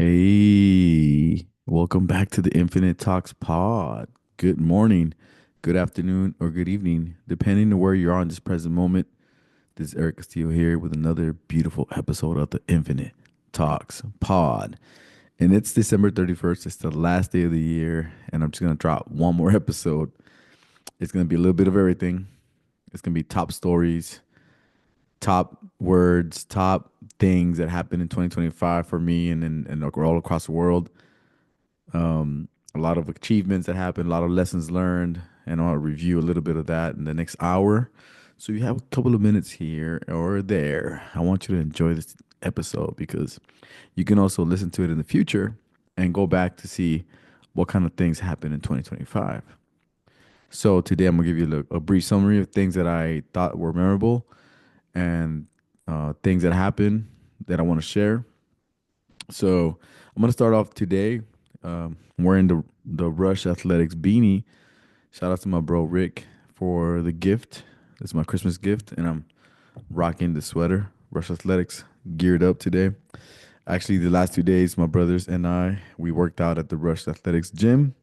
Hey, welcome back to the Infinite Talks Pod. Good morning, good afternoon, or good evening, depending on where you're on this present moment. This is Eric Castillo here with another beautiful episode of the Infinite Talks Pod. And it's December 31st. It's the last day of the year, and I'm just going to drop one more episode. It's going to be a little bit of everything. It's going to be top stories, top words, top things that happened in 2025 for me and all across the world. A lot of achievements that happened, a lot of lessons learned, and I'll review a little bit of that in the next hour. So you have a couple of minutes here or there. I want you to enjoy this episode because you can also listen to it in the future and go back to see what kind of things happened in 2025. So today I'm gonna give you a brief summary of things that I thought were memorable and things that happened that I want to share. So I'm gonna start off today. I'm wearing the Rush Athletics beanie. Shout out to my bro Rick for the gift. It's my Christmas gift, and I'm rocking the sweater. Rush Athletics geared up today. Actually, the last 2 days, my brothers and we worked out at the Rush Athletics gym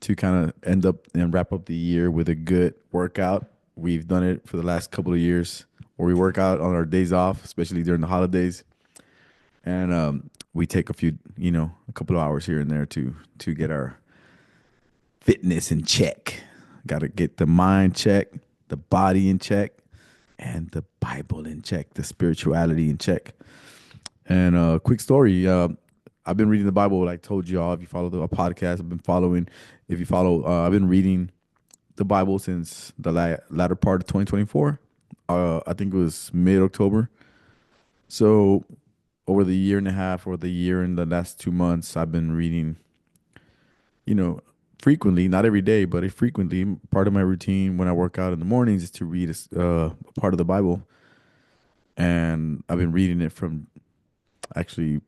to kind of end up and wrap up the year with a good workout. We've done it for the last couple of years where we work out on our days off, especially during the holidays, and we take a couple of hours here and there to get our fitness in check. Got to get the mind check, the body in check, and the Bible in check, the spirituality in check. And quick story. I've been reading the Bible, like I told y'all. If you follow the podcast, I've been following. If you follow, I've been reading the Bible since the latter part of 2024. I think it was mid October. So over the year and a half or the year and the last 2 months, I've been reading, you know, frequently, not every day, but frequently. Part of my routine when I work out in the mornings is to read a part of the Bible. And I've been reading it actually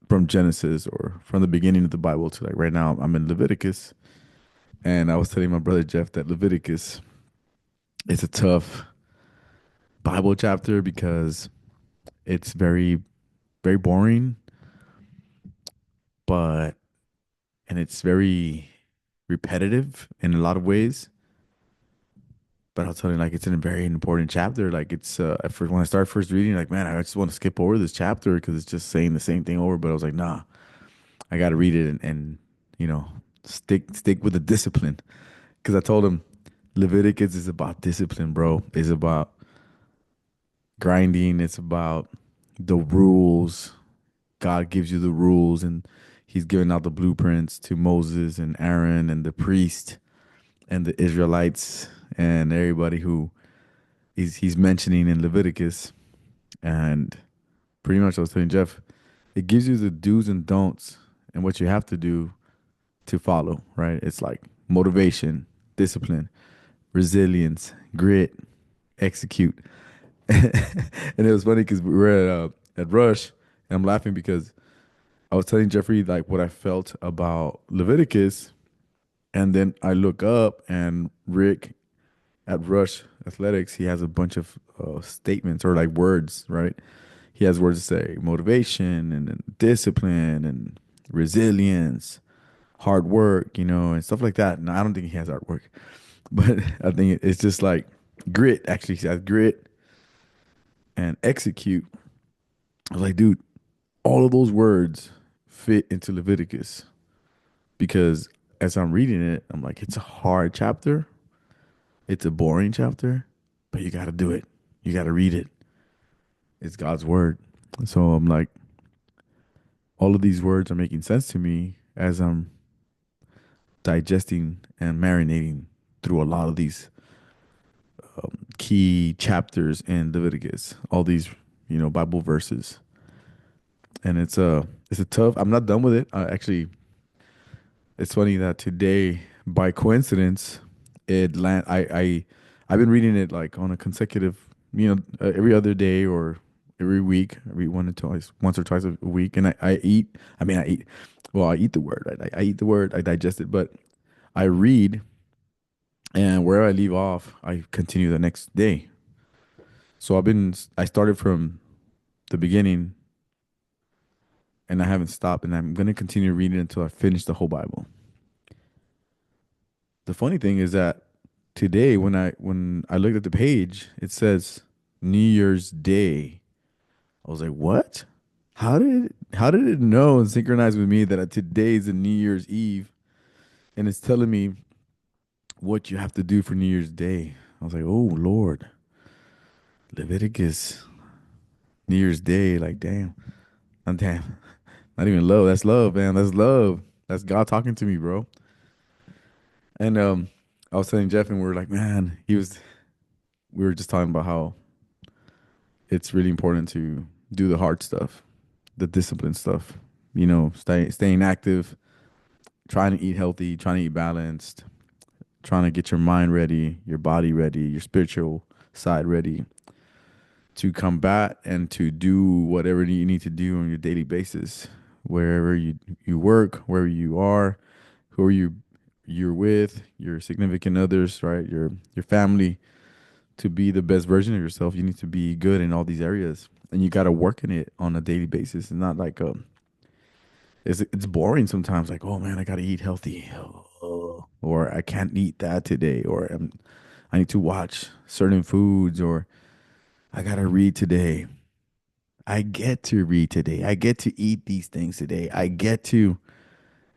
from Genesis or from the beginning of the Bible to like right now. I'm in Leviticus. And I was telling my brother Jeff that Leviticus is a tough Bible chapter because it's very, very boring, but and it's very repetitive in a lot of ways. But I'll tell you, like, it's in a very important chapter. Like, it's at first when I started first reading, like, man, I just want to skip over this chapter because it's just saying the same thing over. But I was like, nah, I got to read it and you know stick with the discipline. Because I told him Leviticus is about discipline, bro. It's about grinding. It's about the rules. God gives you the rules, and He's giving out the blueprints to Moses and Aaron and the priest and the Israelites and everybody who he's mentioning in Leviticus. And pretty much I was telling Jeff, it gives you the do's and don'ts and what you have to do to follow, right? It's like motivation, discipline, resilience, grit, execute. And it was funny because we were at Rush, and I'm laughing because I was telling Jeffrey like what I felt about Leviticus, and then I look up and Rick at Rush Athletics, he has a bunch of statements or like words, right? He has words to say motivation and discipline and resilience, hard work, and stuff like that. And I don't think he has hard work, but I think it's just like grit. Actually, he has grit and execute. I was like, dude, all of those words fit into Leviticus because as I'm reading it, I'm like, it's a hard chapter, it's a boring chapter, but you got to do it. You got to read it. It's God's word. So I'm like, all of these words are making sense to me as I'm digesting and marinating through a lot of these key chapters in Leviticus, all these, Bible verses. And it's a tough, I'm not done with it. Actually, it's funny that today, by coincidence, I've been reading it like on a consecutive, every other day or every week, every once or twice a week. And I eat, I eat, well, I eat the word, I eat the word, I digest it, but I read, and where I leave off, I continue the next day. So I started from the beginning and I haven't stopped, and I'm gonna continue reading until I finish the whole Bible. The funny thing is that today, when I looked at the page, it says New Year's Day. I was like, "What? How did it know and synchronize with me that today is a New Year's Eve, and it's telling me what you have to do for New Year's Day?" I was like, "Oh Lord, Leviticus, New Year's Day, like damn, I'm damn, not even love. That's love, man. That's love. That's God talking to me, bro." And I was telling Jeff, and we were like, "Man, we were just talking about how it's really important to do the hard stuff, the discipline stuff. Staying active, trying to eat healthy, trying to eat balanced, trying to get your mind ready, your body ready, your spiritual side ready to combat and to do whatever you need to do on your daily basis, wherever you work, wherever you are, who are you're with, your significant others, right? Your family. To be the best version of yourself, you need to be good in all these areas, and you got to work in it on a daily basis. It's not like it's boring sometimes. Like, oh man, I got to eat healthy, or I can't eat that today, or I need to watch certain foods, or I got to read today. I get to read today. I get to eat these things today. I get to,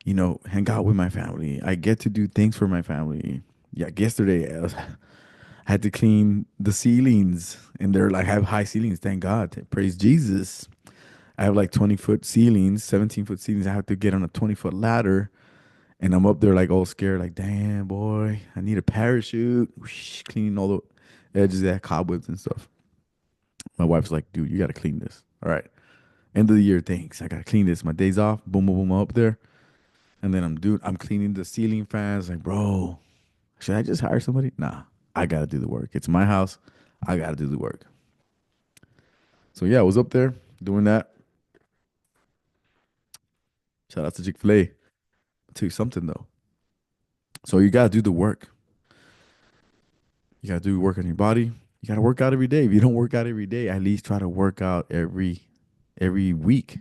hang out with my family. I get to do things for my family. Yeah, yesterday I had to clean the ceilings, and they're like, I have high ceilings. Thank God. Praise Jesus. I have like 20-foot ceilings, 17-foot ceilings. I have to get on a 20-foot ladder, and I'm up there like all scared, like, damn, boy, I need a parachute. Whoosh, cleaning all the edges that cobwebs and stuff. My wife's like, dude, you got to clean this. All right. End of the year, thanks. I got to clean this. My day's off. Boom, boom, boom, up there. And then I'm cleaning the ceiling fans. Like, bro, should I just hire somebody? Nah, I got to do the work. It's my house. I got to do the work. So yeah, I was up there doing that. Shout out to Chick-fil-A. I'll tell you something though. So you gotta do the work. You gotta do work on your body. You gotta work out every day. If you don't work out every day, at least try to work out every week.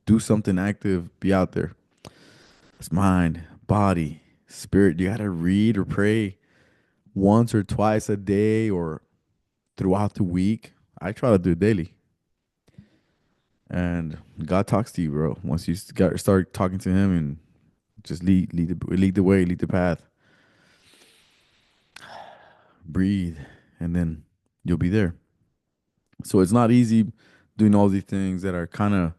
Do something active. Be out there. It's mind, body, spirit. You gotta read or pray once or twice a day or throughout the week. I try to do it daily. And God talks to you, bro. Once you start talking to Him and just lead the way, lead the path. Breathe, and then you'll be there. So it's not easy doing all these things that are kind of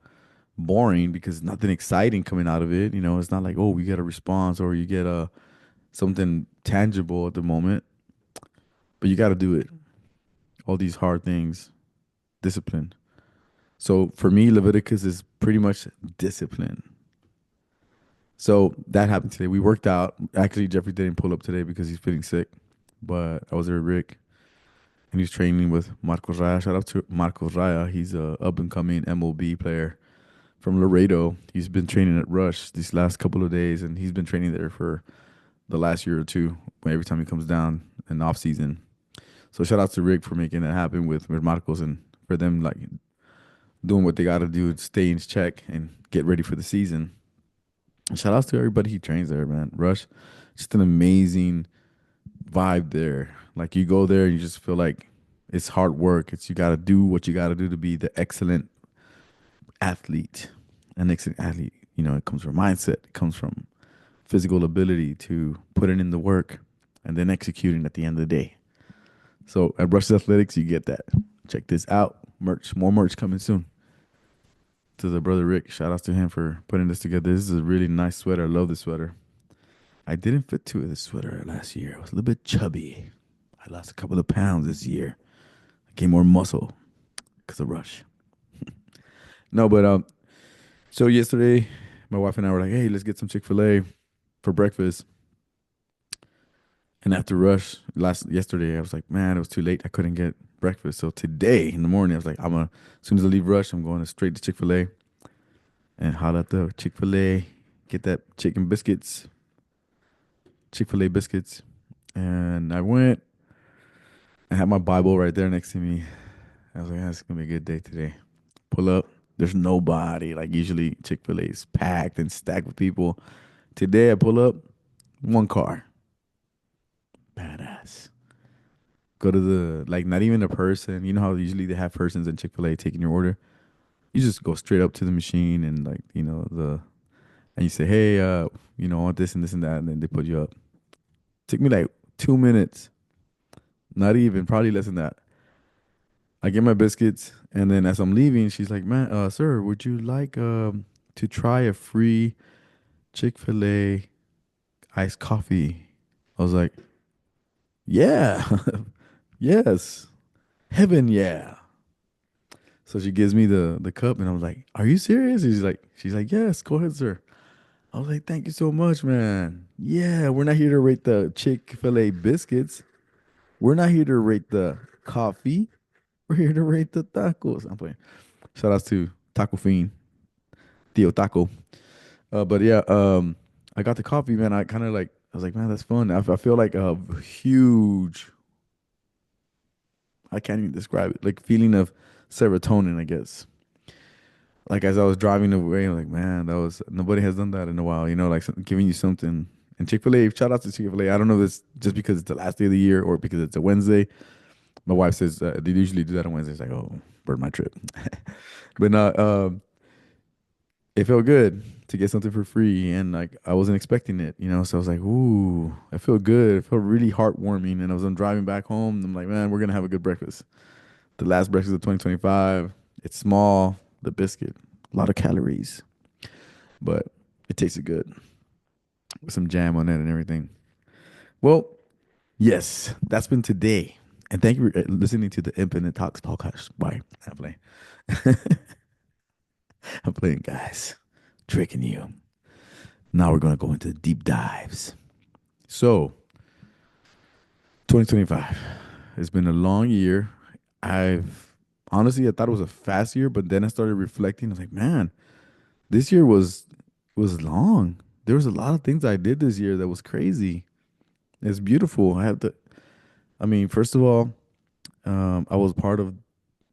boring because nothing exciting coming out of it. It's not like, oh, you get a response or you get a something tangible at the moment, but you got to do it. All these hard things, discipline. So for me, Leviticus is pretty much discipline. So that happened today. We worked out. Actually, Jeffrey didn't pull up today because he's feeling sick, but I was there with Rick, and he's training with Marcos Raya. Shout out to Marcos Raya. He's a up and coming MLB player from Laredo. He's been training at Rush these last couple of days, and he's been training there for the last year or two. Every time he comes down in off season. So shout out to Rick for making that happen with Marcos, and for them like doing what they got to do to stay in check and get ready for the season. And shout outs to everybody he trains there, man. Rush, just an amazing vibe there. Like you go there and you just feel like it's hard work. It's you got to do what you got to do to be the excellent athlete. An excellent athlete, it comes from mindset. It comes from physical ability to put it in the work and then executing at the end of the day. So at Rush Athletics, you get that. Check this out. Merch, more merch coming soon. To the brother Rick, shout out to him for putting this together. This is a really nice sweater. I love this sweater. I didn't fit to this sweater last year. I was a little bit chubby. I lost a couple of pounds this year. I gained more muscle because of Rush. No, but so yesterday, my wife and I were like, "Hey, let's get some Chick-fil-A for breakfast." And after Rush yesterday, I was like, "Man, it was too late. I couldn't get breakfast." So today in the morning, I was like, as soon as I leave Rush, I'm going straight to Chick-fil-A and holla at the Chick-fil-A, get that chicken biscuits, Chick-fil-A biscuits. And I went. I had my Bible right there next to me. I was like, "It's gonna be a good day today." Pull up. There's nobody. Like usually Chick-fil-A is packed and stacked with people. Today I pull up, one car. Badass. Go to the like not even a person. You know how usually they have persons in Chick-fil-A taking your order? You just go straight up to the machine and like, the and you say, "Hey, I want this and this and that," and then they put you up. Took me like 2 minutes. Not even, probably less than that. I get my biscuits, and then as I'm leaving, she's like, "Man, sir, would you like to try a free Chick-fil-A iced coffee?" I was like, "Yeah, yes, heaven, yeah." So she gives me the cup, and I was like, "Are you serious?" And she's like, "Yes, go ahead, sir." I was like, "Thank you so much, man. Yeah, we're not here to rate the Chick-fil-A biscuits. We're not here to rate the coffee. We're here to rate the tacos." I'm playing. Shout outs to Taco Fiend, Tio Taco. But yeah, I got the coffee, man. I kind of like, I was like, man, that's fun. I feel like a huge, I can't even describe it, like feeling of serotonin, I guess. Like as I was driving away, I'm like, man, that was, nobody has done that in a while, like giving you something. And Chick-fil-A, shout out to Chick-fil-A. I don't know if it's just because it's the last day of the year or because it's a Wednesday. My wife says they usually do that on Wednesdays. Like, oh, burn my trip. But no, it felt good to get something for free, and like I wasn't expecting it. So I was like, ooh, I feel good. It felt really heartwarming. And I was driving back home. And I'm like, man, we're gonna have a good breakfast. The last breakfast of 2025. It's small. The biscuit, a lot of calories, but it tasted good with some jam on it and everything. Well, yes, that's been today. And thank you for listening to the Infinite Talks podcast. Bye. I'm playing. I'm playing, guys. Tricking you. Now we're going to go into deep dives. So, 2025. It's been a long year. I've honestly, I thought it was a fast year, but then I started reflecting. I was like, man, this year was long. There was a lot of things I did this year that was crazy. It's beautiful. I mean, first of all, I was part of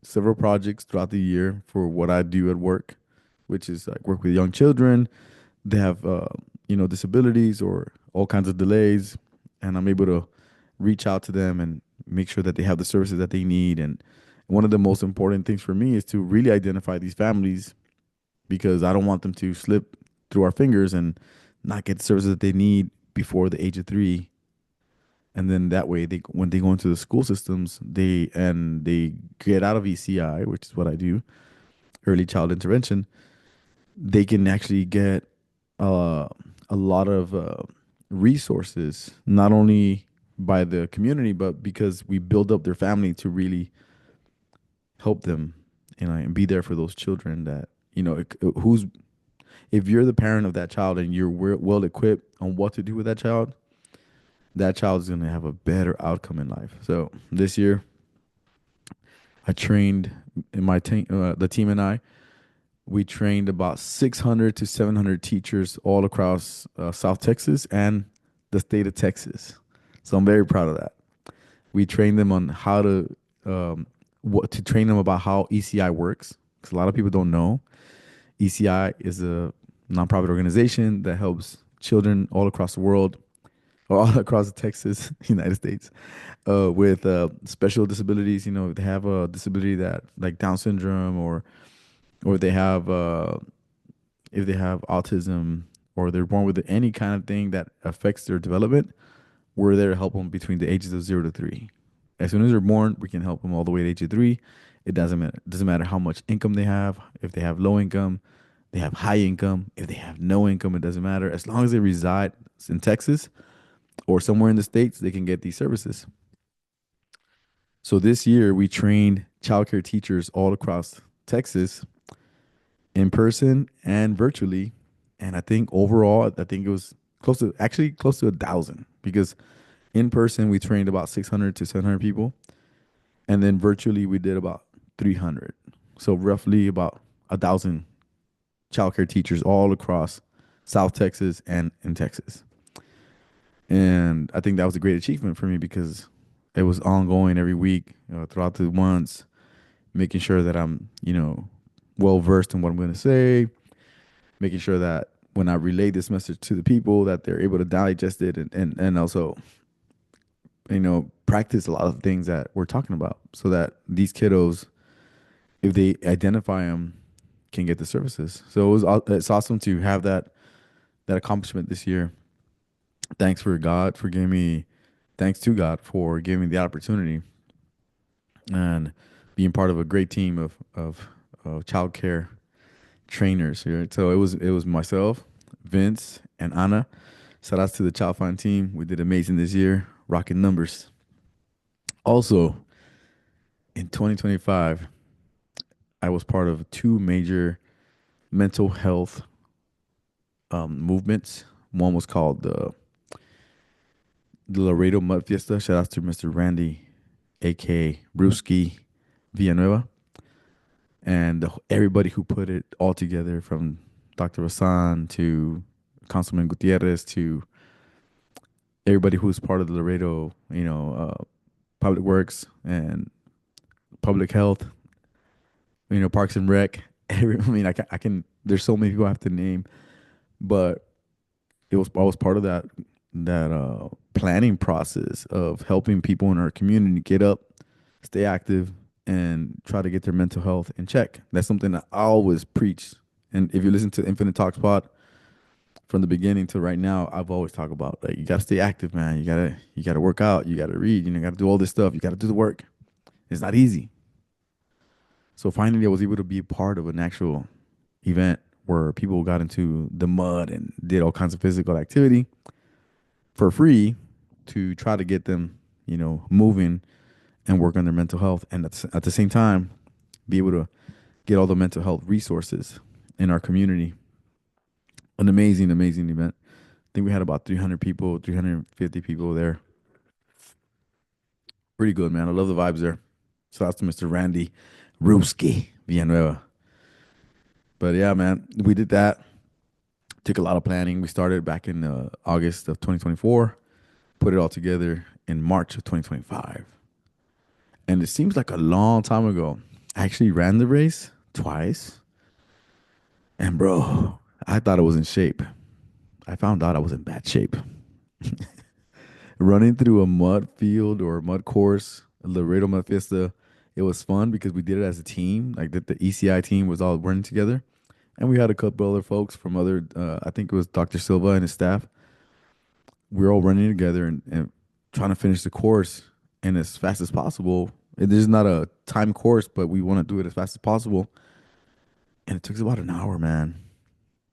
several projects throughout the year for what I do at work, which is like work with young children. They have disabilities or all kinds of delays, and I'm able to reach out to them and make sure that they have the services that they need. And one of the most important things for me is to really identify these families because I don't want them to slip through our fingers and not get the services that they need before the age of 3. And then that way, when they go into the school systems, they get out of ECI, which is what I do, early child intervention. They can actually get uh, a lot of resources, not only by the community, but because we build up their family to really help them and be there for those children that, who's, if you're the parent of that child and you're well equipped on what to do with that child is going to have a better outcome in life. So this year, I trained in my team, the team and we trained about 600 to 700 teachers all across South Texas and the state of Texas. So I'm very proud of that. We trained them on how what to train them about how ECI works. Because a lot of people don't know. ECI is a nonprofit organization that helps children all across the world, or all across Texas, United States, with special disabilities. If they have a disability that like Down syndrome or if they have autism or they're born with any kind of thing that affects their development, we're there to help them between the ages of 0 to 3. As soon as they're born, we can help them all the way to age of 3. It doesn't matter. It doesn't matter how much income they have. If they have low income, they have high income. If they have no income, it doesn't matter. As long as they reside in Texas or somewhere in the States, they can get these services. So this year, we trained childcare teachers all across Texas in person and virtually. And I think overall, I think it was close to 1,000 because in person we trained about 600 to 700 people, and then virtually we did about 300. So roughly about 1,000 childcare teachers all across South Texas and in Texas. And I think that was a great achievement for me because it was ongoing every week throughout the months, making sure that I'm well versed in what I'm going to say, making sure that when I relay this message to the people that they're able to digest it and also, practice a lot of things that we're talking about so that these kiddos, if they identify them, can get the services. So it's awesome to have that accomplishment this year. Thanks for God for giving me, thanks to God for giving me the opportunity and being part of a great team of child care trainers here. So it was myself, Vince, and Anna. Shout outs to the Child Find team. We did amazing this year, rocking numbers. Also, in 2025, I was part of two major mental health movements. One was called the Laredo Mud Fiesta. Shout out to Mr. Randy, aka Brewski Villanueva, and everybody who put it all together, from Dr. Rasan to Councilman Gutierrez to everybody who's part of the Laredo, Public Works and Public Health, Parks and Rec. I can. There's so many people I have to name, but I was part of that planning process of helping people in our community get up, stay active, and try to get their mental health in check. That's something that I always preach. And if you listen to Infinite Talks Pod from the beginning to right now, I've always talked about, like, you gotta stay active, man. You gotta work out, you gotta read, you gotta do all this stuff, you gotta do the work. It's not easy. So finally I was able to be a part of an actual event where people got into the mud and did all kinds of physical activity for free to try to get them, moving and work on their mental health. And at the same time, be able to get all the mental health resources in our community. An amazing, amazing event. I think we had about 300 people, 350 people there. Pretty good, man. I love the vibes there. Shout out to Mr. Randy Ruski Villanueva. But yeah, man, we did that. Took a lot of planning. We started back in August of 2024, put it all together in March of 2025. And it seems like a long time ago. I actually ran the race twice. And bro, I thought I was in shape. I found out I was in bad shape. Running through a mud field or a mud course, Laredo Mud Fiesta, it was fun because we did it as a team. Like the ECI team was all running together. And we had a couple other folks from other, I think it was Dr. Silva and his staff. We were all running together and trying to finish the course and as fast as possible. It is not a time course, but we want to do it as fast as possible. And it took us about an hour, man.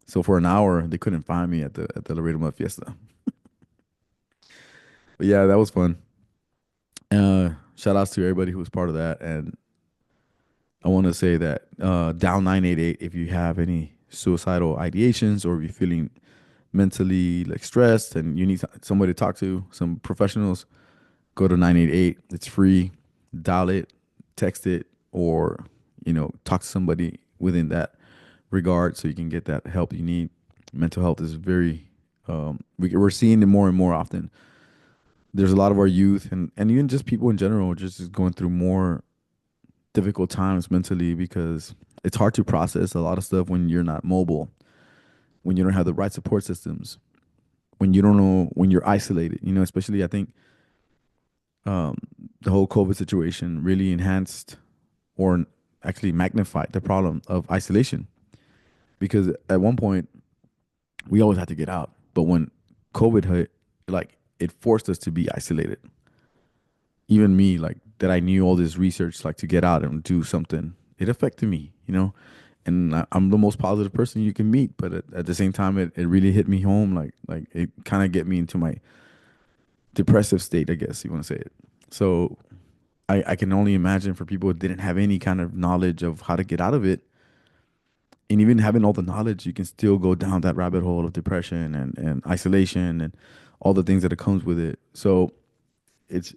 So for an hour, they couldn't find me at the Laredo Mud Fiesta. But yeah, that was fun. Shout outs to everybody who was part of that. And I want to say that down 988, if you have any suicidal ideations or if you're feeling mentally like stressed and you need somebody to talk to, some professionals, go to 988. It's free. Dial it, text it, or talk to somebody within that regard so you can get that help you need. Mental health is very we're seeing it more and more often. There's a lot of our youth and even just people in general just going through more difficult times mentally because it's hard to process a lot of stuff when you're not mobile, when you don't have the right support systems, when you don't know, when you're isolated, especially I think um, the whole COVID situation really enhanced or actually magnified the problem of isolation because at one point we always had to get out, but when COVID hit, like it forced us to be isolated. Even me, like that I knew all this research, like to get out and do something, it affected me. And I'm the most positive person you can meet, but at the same time, it really hit me home. Like it kind of get me into my depressive state, I guess you want to say it. So I can only imagine for people who didn't have any kind of knowledge of how to get out of it. And even having all the knowledge, you can still go down that rabbit hole of depression and isolation and all the things that it comes with it. So it's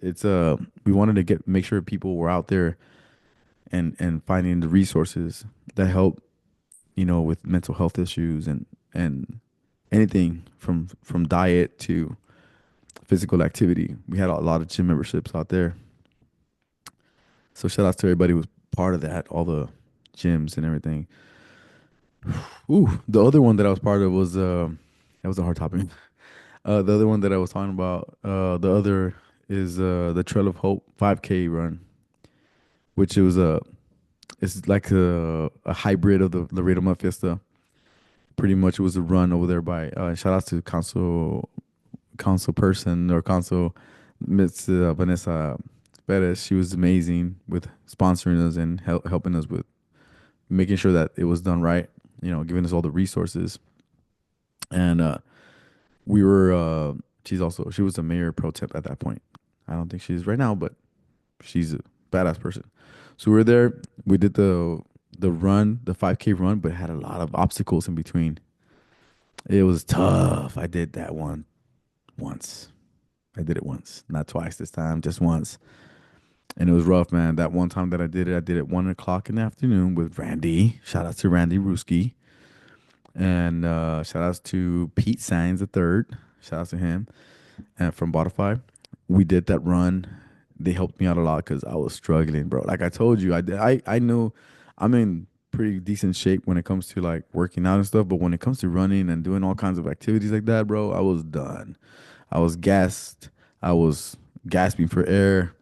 we wanted to get make sure people were out there and finding the resources that help with mental health issues and anything from diet to physical activity. We had a lot of gym memberships out there. So shout out to everybody who was part of that, all the gyms and everything. Ooh, the other one that I was part of was that was a hard topic. The other one that I was talking about, the other is the Trail of Hope 5K run, which it was a it's like a hybrid of the Laredo Mud Fiesta. Pretty much it was a run over there by shout out to council person or council Miss Vanessa Perez. She was amazing with sponsoring us and helping us with making sure that it was done right. You know, giving us all the resources. And we were. She was a mayor pro temp at that point. I don't think she's right now, but she's a badass person. So we were there. We did the run, the 5K run, but it had a lot of obstacles in between. It was tough. I did that one once. I did it once, not twice this time, just once. And it was rough, man. That one time that I did it 1 o'clock in the afternoon with Randy. Shout out to Randy Ruski. And shout outs to Pete Signs the third. Shout out to him and from Spotify. We did that run. They helped me out a lot because I was struggling, bro. Like I told you, I know I'm in pretty decent shape when it comes to like working out and stuff, but when it comes to running and doing all kinds of activities like that, bro, I was done. I was gassed. I was gasping for air.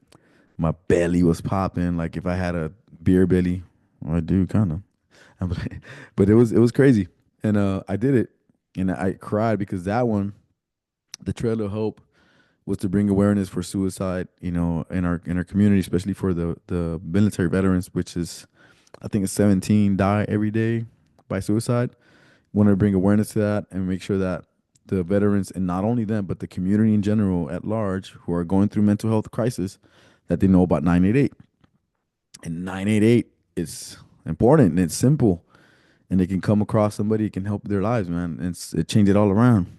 My belly was popping. Like if I had a beer belly, well, I do kind of. But it was crazy, and I did it, and I cried because that one, the Trail of Hope, was to bring awareness for suicide, in our community, especially for the military veterans, which is, I think it's 17 die every day by suicide. Want to bring awareness to that and make sure that the veterans, and not only them, but the community in general at large, who are going through mental health crisis, that they know about 988. And 988 is important and it's simple, and they can come across somebody who can help their lives, man. And it changed it all around.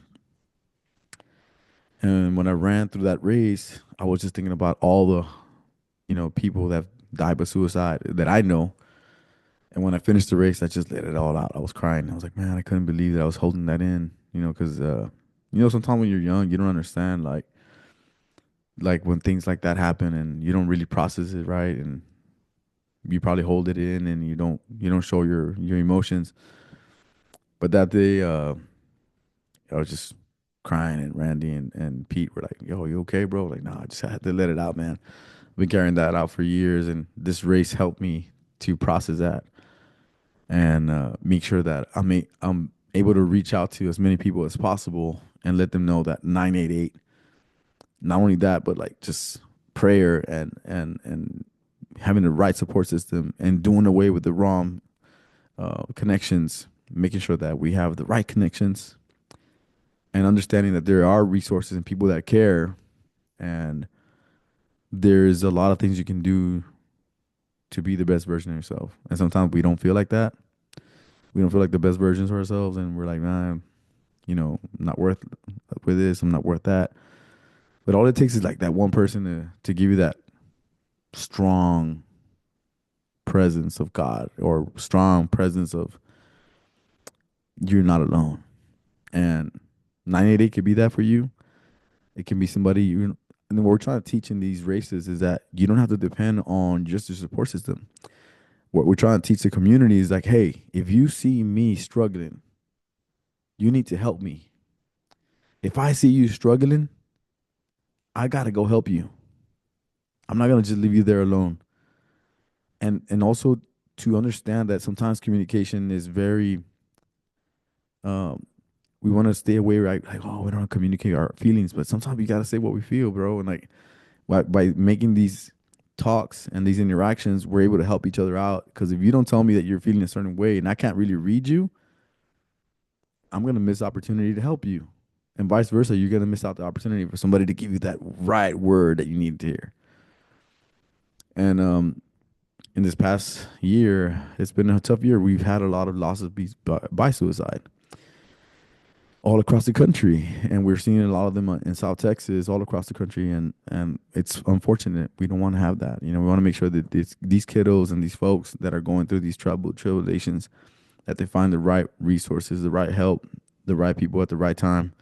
And when I ran through that race, I was just thinking about all the, people that died by suicide that I know. And when I finished the race, I just let it all out. I was crying. I was like, man, I couldn't believe that I was holding that in, because, sometimes when you're young, you don't understand, like when things like that happen and you don't really process it right. And you probably hold it in and you don't show your emotions. But that day, I was just crying, and Randy and Pete were like, "Yo, you okay, bro?" Like, nah, I just had to let it out, man. I've been carrying that out for years, and this race helped me to process that and make sure that I'm able to reach out to as many people as possible and let them know that 988. Not only that, but like just prayer and having the right support system and doing away with the wrong connections, making sure that we have the right connections and understanding that there are resources and people that care, and there's a lot of things you can do to be the best version of yourself. And sometimes we don't feel like that. We don't feel like the best versions of ourselves, and we're like, man, I'm not worth with this. I'm not worth that. But all it takes is like that one person to give you that strong presence of God, or strong presence of you're not alone. And 988 could be that for you. It can be somebody you. And then what we're trying to teach in these races is that you don't have to depend on just your support system. What we're trying to teach the community is like, hey, if you see me struggling, you need to help me. If I see you struggling, I gotta go help you. I'm not gonna just leave you there alone. And also to understand that sometimes communication is very um we want to stay away, right? Like, oh, we don't communicate our feelings, but sometimes we gotta say what we feel, bro. And like by making these talks and these interactions, we're able to help each other out. Because if you don't tell me that you're feeling a certain way and I can't really read you, I'm gonna miss opportunity to help you, and vice versa. You're gonna miss out the opportunity for somebody to give you that right word that you need to hear. And in this past year, it's been a tough year. We've had a lot of losses by suicide all across the country, and we're seeing a lot of them in South Texas, all across the country, and it's unfortunate. We don't want to have that. We want to make sure that these kiddos and these folks that are going through these tribulations, that they find the right resources, the right help, the right people at the right time,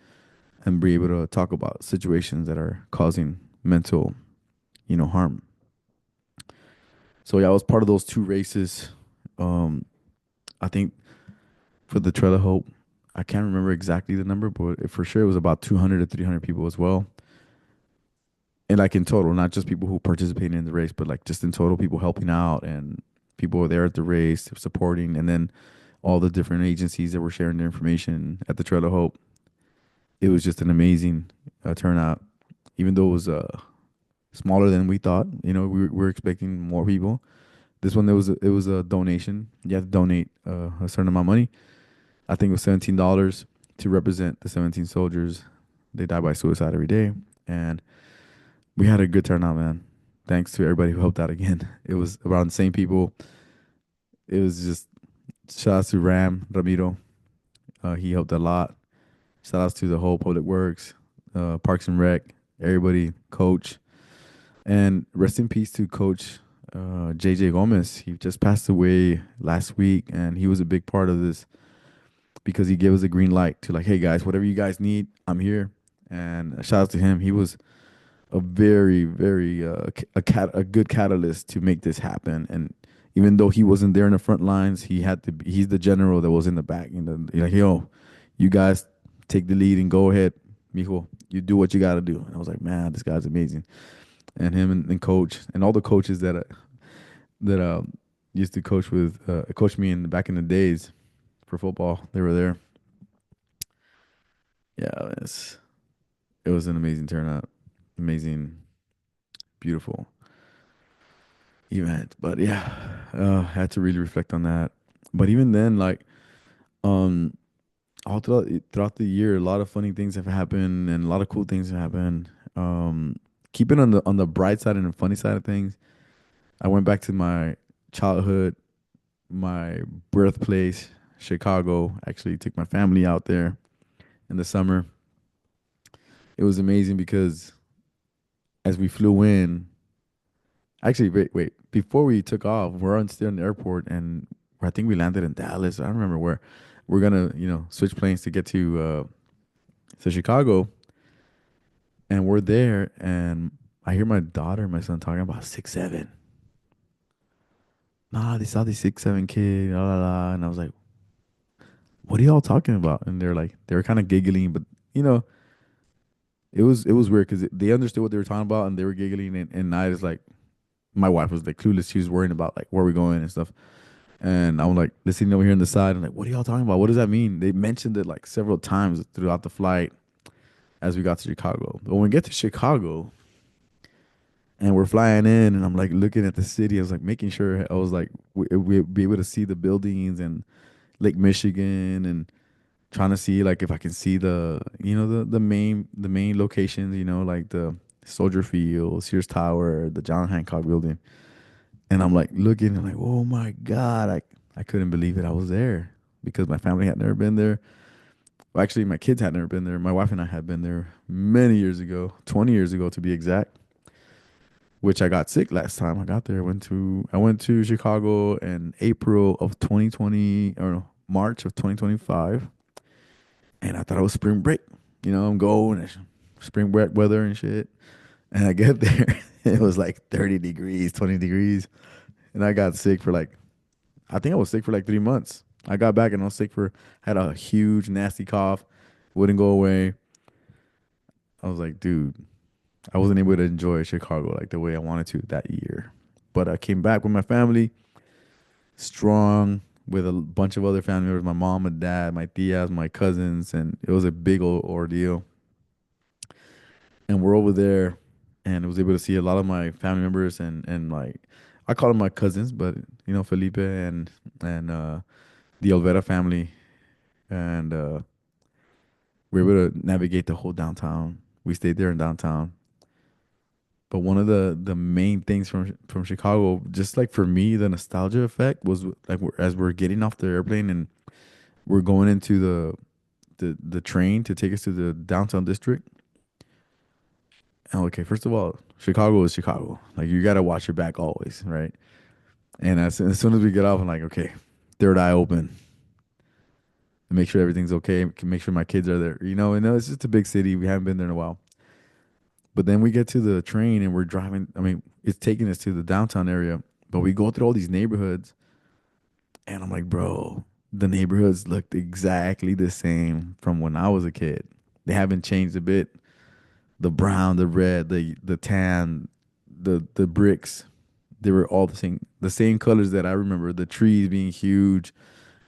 and be able to talk about situations that are causing mental, harm. So yeah, I was part of those two races. Um, I think for the Trail of Hope, I can't remember exactly the number, but for sure it was about 200 to 300 people as well. And like in total, not just people who participated in the race, but like just in total, people helping out and people were there at the race supporting, and then all the different agencies that were sharing their information at the Trail of Hope. It was just an amazing turnout, even though it was smaller than we thought. You know, we were expecting more people. This one, it was a donation. You have to donate a certain amount of money. I think it was $17 to represent the 17 soldiers. They die by suicide every day, and we had a good turnout, man. Thanks to everybody who helped out again. It was around the same people. It was just shout outs to Ram Ramiro. He helped a lot. Shout outs to the whole Public Works, Parks and Rec, everybody, Coach, and rest in peace to Coach JJ Gomez. He just passed away last week, and he was a big part of this because he gave us a green light to like, hey guys, whatever you guys need, I'm here. And shout out to him. He was a very, very a good catalyst to make this happen. And even though he wasn't there in the front lines, he had to. He's the general that was in the back. And like, yo, you guys take the lead and go ahead, mijo. You do what you got to do. And I was like, man, this guy's amazing. And him and coach and all the coaches that used to coach me in back in the days for football, they were there. Yeah, it was an amazing turnout, amazing, beautiful event. But yeah, had to really reflect on that. But even then, like um, all throughout the year, a lot of funny things have happened and a lot of cool things have happened. Keeping on the bright side and the funny side of things, I went back to my childhood, my birthplace, Chicago. Actually, took my family out there in the summer. It was amazing because as we flew in, actually, wait. Before we took off, we're on still in the airport, and I think we landed in Dallas. I don't remember where. We're gonna, switch planes to get to Chicago, and we're there, and I hear my daughter and my son talking about 6'7". Nah, they saw the 6'7" kid, la la la, and I was like, "What are y'all talking about?" And they were kind of giggling, but you know, it was weird because they understood what they were talking about, and they were giggling, and I was like, my wife was like clueless. She was worrying about like where we going and stuff. And I'm like listening over here on the side. I'm like, what are y'all talking about? What does that mean? They mentioned it like several times throughout the flight as we got to Chicago. But when we get to Chicago and we're flying in, and I'm like looking at the city, I was like making sure I was like we be able to see the buildings and Lake Michigan, and trying to see like if I can see the main locations, like the Soldier Field, Sears Tower, the John Hancock Building. And I'm like looking and like, oh my God, I couldn't believe it. I was there because my family had never been there. Well, actually, my kids had never been there. My wife and I had been there many years ago, 20 years ago to be exact, which I got sick last time I got there. I went to Chicago in April of 2020, or no, March of 2025. And I thought it was spring break. I'm going, and spring break weather and shit. And I get there, it was like 30 degrees, 20 degrees. And I got sick for like I think I was sick for like 3 months. I got back and I was sick had a huge nasty cough, wouldn't go away. I was like, dude, I wasn't able to enjoy Chicago like the way I wanted to that year. But I came back with my family, strong, with a bunch of other family members, my mom and dad, my tias, my cousins, and it was a big old ordeal. And we're over there, and I was able to see a lot of my family members, and like I call them my cousins, but Felipe and the Olvera family, and we were able to navigate the whole downtown. We stayed there in downtown. But one of the main things from Chicago, just like for me, the nostalgia effect was like as we're getting off the airplane and we're going into the train to take us to the downtown district. And okay, first of all, Chicago is Chicago. Like you gotta watch your back always, right? And as soon as we get off, I'm like, okay, third eye open, make sure everything's okay. Make sure my kids are there. And it's just a big city. We haven't been there in a while. But then we get to the train and we're driving. I mean, it's taking us to the downtown area, but we go through all these neighborhoods And I'm like, bro, the neighborhoods looked exactly the same from when I was a kid. They haven't changed a bit. The brown, the red, the tan, the bricks, they were all the same colors that I remember. The trees being huge,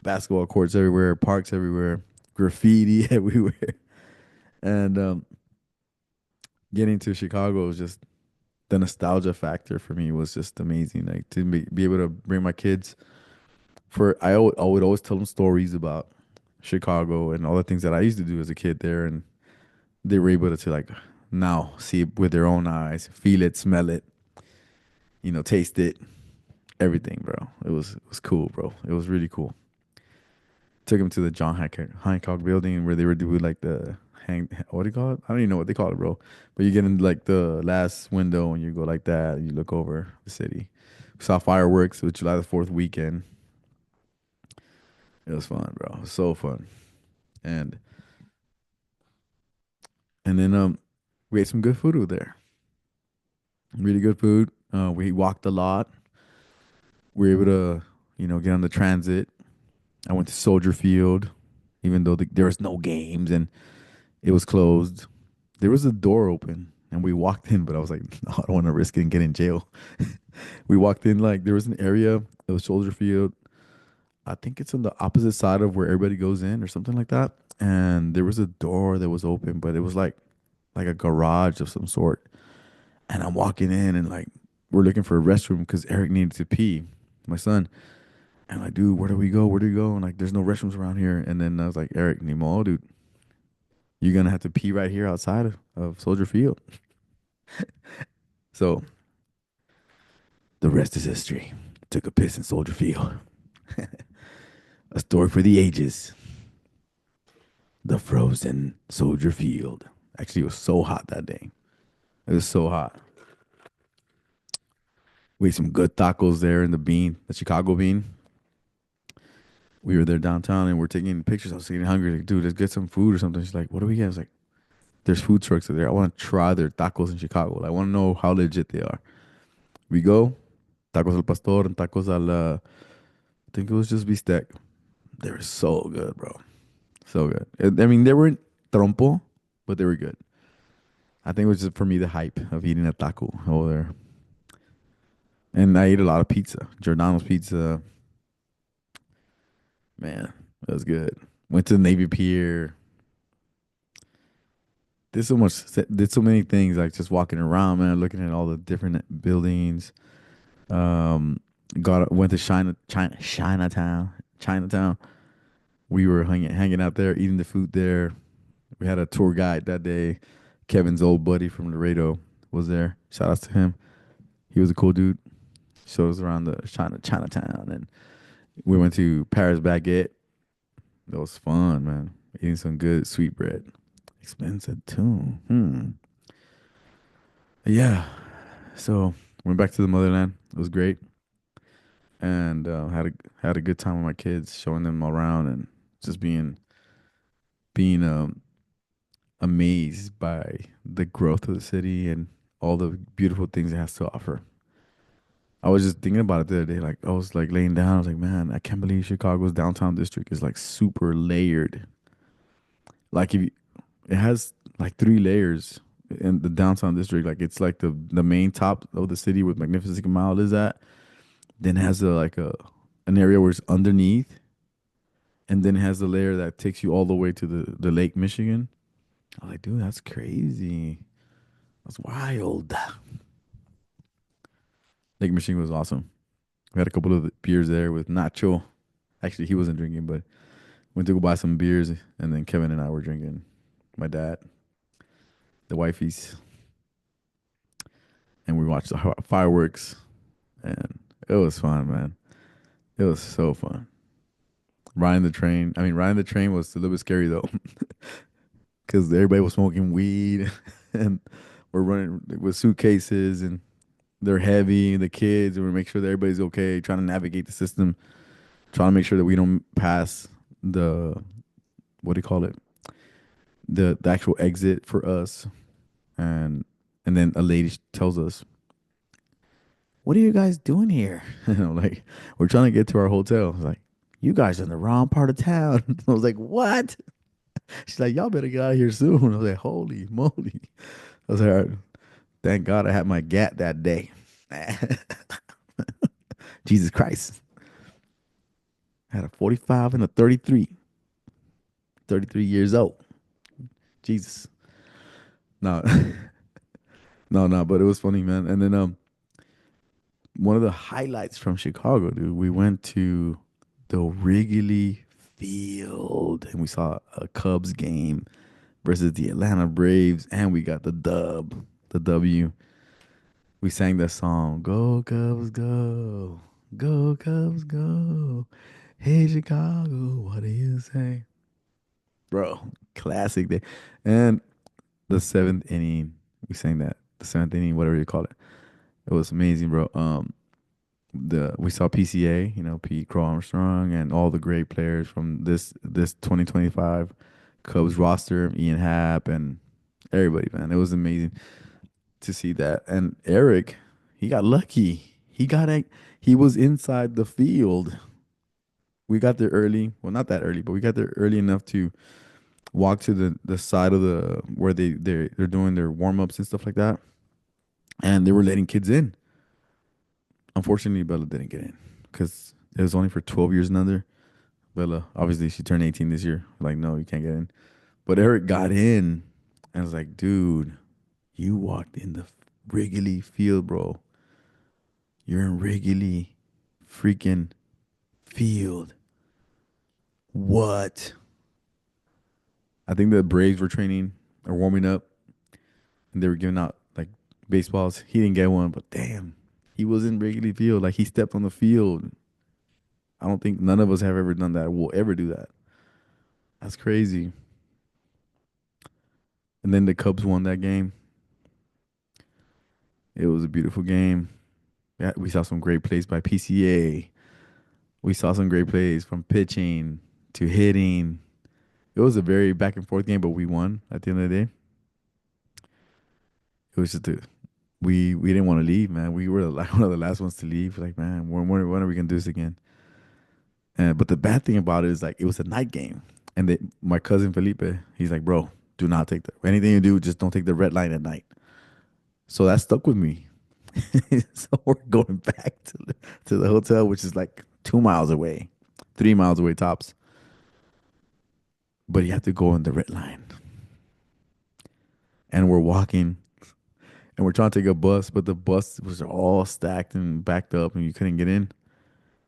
basketball courts everywhere, parks everywhere, graffiti everywhere. And getting to Chicago was just the nostalgia factor for me was just amazing. Like to be able to bring my kids I would always tell them stories about Chicago and all the things that I used to do as a kid there, and they were able to like now see it with their own eyes, feel it, smell it, taste it, everything, bro. It was cool, bro. It was really cool. Took them to the John Hancock building where they were doing like the what do you call it? I don't even know what they call it, bro. But you get in like the last window and you go like that and you look over the city. Saw fireworks with July the 4th weekend. It was fun, bro. It was so fun. And and then we ate some good food over there. Really good food. We walked a lot. We were able to, get on the transit. I went to Soldier Field, even though there was no games and it was closed. There was a door open and we walked in, but I was like, no, I don't want to risk it and get in jail. We walked in like there was an area. It was Soldier Field. I think it's on the opposite side of where everybody goes in or something like that. And there was a door that was open, but it was like a garage of some sort. And I'm walking in and like we're looking for a restroom because Eric needed to pee, my son. And like, dude, where do we go? Where do we go? And like, there's no restrooms around here. And then I was like, Eric, Nemo, dude, you're gonna have to pee right here outside of Soldier Field. So the rest is history. Took a piss in Soldier Field. A story for the ages. The frozen Soldier Field. Actually, it was so hot that day. It was so hot. We ate some good tacos there in the bean, the Chicago bean. We were there downtown and we're taking pictures. I was getting hungry. Like, dude, let's get some food or something. She's like, what do we get? I was like, there's food trucks there. I want to try their tacos in Chicago. Like, I want to know how legit they are. We go, tacos al pastor and tacos al, I think it was just bistec. They were so good, bro. So good. I mean, they weren't trompo, but they were good. I think it was just for me the hype of eating a taco over there. And I ate a lot of pizza. Giordano's pizza. Man, that was good. Went to the Navy Pier. Did so many things, like just walking around, man, looking at all the different buildings. Um, went to Chinatown. We were hanging out there, eating the food there. We had a tour guide that day. Kevin's old buddy from Laredo was there. Shout outs to him. He was a cool dude. Showed us around the Chinatown, and we went to Paris Baguette. That was fun, man. Eating some good sweet bread. Expensive too. Yeah. So went back to the motherland. It was great, and had a good time with my kids, showing them around and just being amazed by the growth of the city and all the beautiful things it has to offer. I was just thinking about it the other day. Like I was like laying down. I was like, man, I can't believe Chicago's downtown district is like super layered. Like if you, it has like three layers in the downtown district. Like it's like the main top of the city where Magnificent Mile is at. Then it has like a an area where it's underneath, and then it has the layer that takes you all the way to the Lake Michigan. I was like, dude, that's crazy. That's wild. Lake Michigan was awesome. We had a couple of beers there with Nacho. Actually, he wasn't drinking, but went to go buy some beers, and then Kevin and I were drinking. My dad, the wifeys, and we watched the fireworks, and it was fun, man. It was so fun. Riding the train. I mean, riding the train was a little bit scary though, because everybody was smoking weed, and we're running with suitcases, and they're heavy. The kids, and we make sure that everybody's okay. Trying to navigate the system, trying to make sure that we don't pass the what do you call it? The actual exit for us, and and then a lady tells us, "What are you guys doing here?" And I'm like, "We're trying to get to our hotel." I was like, You guys are in the wrong part of town. I was like, what? She's like, y'all better get out of here soon. I was like, holy moly. I was like, all right, thank God I had my gat that day. Jesus Christ. I had a 45 and a 33. 33 years old. Jesus. No, no, but it was funny, man. And then one of the highlights from Chicago, dude, we went to the Wrigley Field and we saw a Cubs game versus the Atlanta Braves, and we got the dub, the W. We sang that song, "Go Cubs, go, go Cubs, go." Hey Chicago, what do you say, bro? Classic day. And the seventh inning, we sang that. The seventh inning, whatever you call it. It was amazing, bro. The we saw PCA, Pete Crow Armstrong, and all the great players from this 2025 Cubs roster, Ian Happ, and everybody, man. It was amazing to see that. And Eric, he got lucky. He was inside the field. We got there early. Well, not that early, but we got there early enough to walk to the side of the where they're doing their warm ups and stuff like that. And they were letting kids in. Unfortunately, Bella didn't get in because it was only for 12 years and under. Bella, obviously, she turned 18 this year. Like, no, you can't get in. But Eric got in, and I was like, dude, you walked in the Wrigley Field, bro. You're in Wrigley freaking Field. What? I think the Braves were training or warming up, and they were giving out like baseballs. He didn't get one, but damn, he was in Wrigley Field. Like he stepped on the field. I don't think none of us have ever done that. Will ever do that. That's crazy. And then the Cubs won that game. It was a beautiful game. Yeah, we saw some great plays by PCA. We saw some great plays from pitching to hitting. It was a very back and forth game, but we won at the end of the day. It was just we didn't want to leave, man. We were like one of the last ones to leave. Like, man, when are we gonna do this again? And but the bad thing about it is like it was a night game, and my cousin Felipe, he's like, bro, do not take anything you do, just don't take the red line at night. So that stuck with me. So we're going back to the hotel, which is like 2 miles away, 3 miles away tops. But you have to go on the red line, and we're walking, and we're trying to take a bus, but the bus was all stacked and backed up, and you couldn't get in.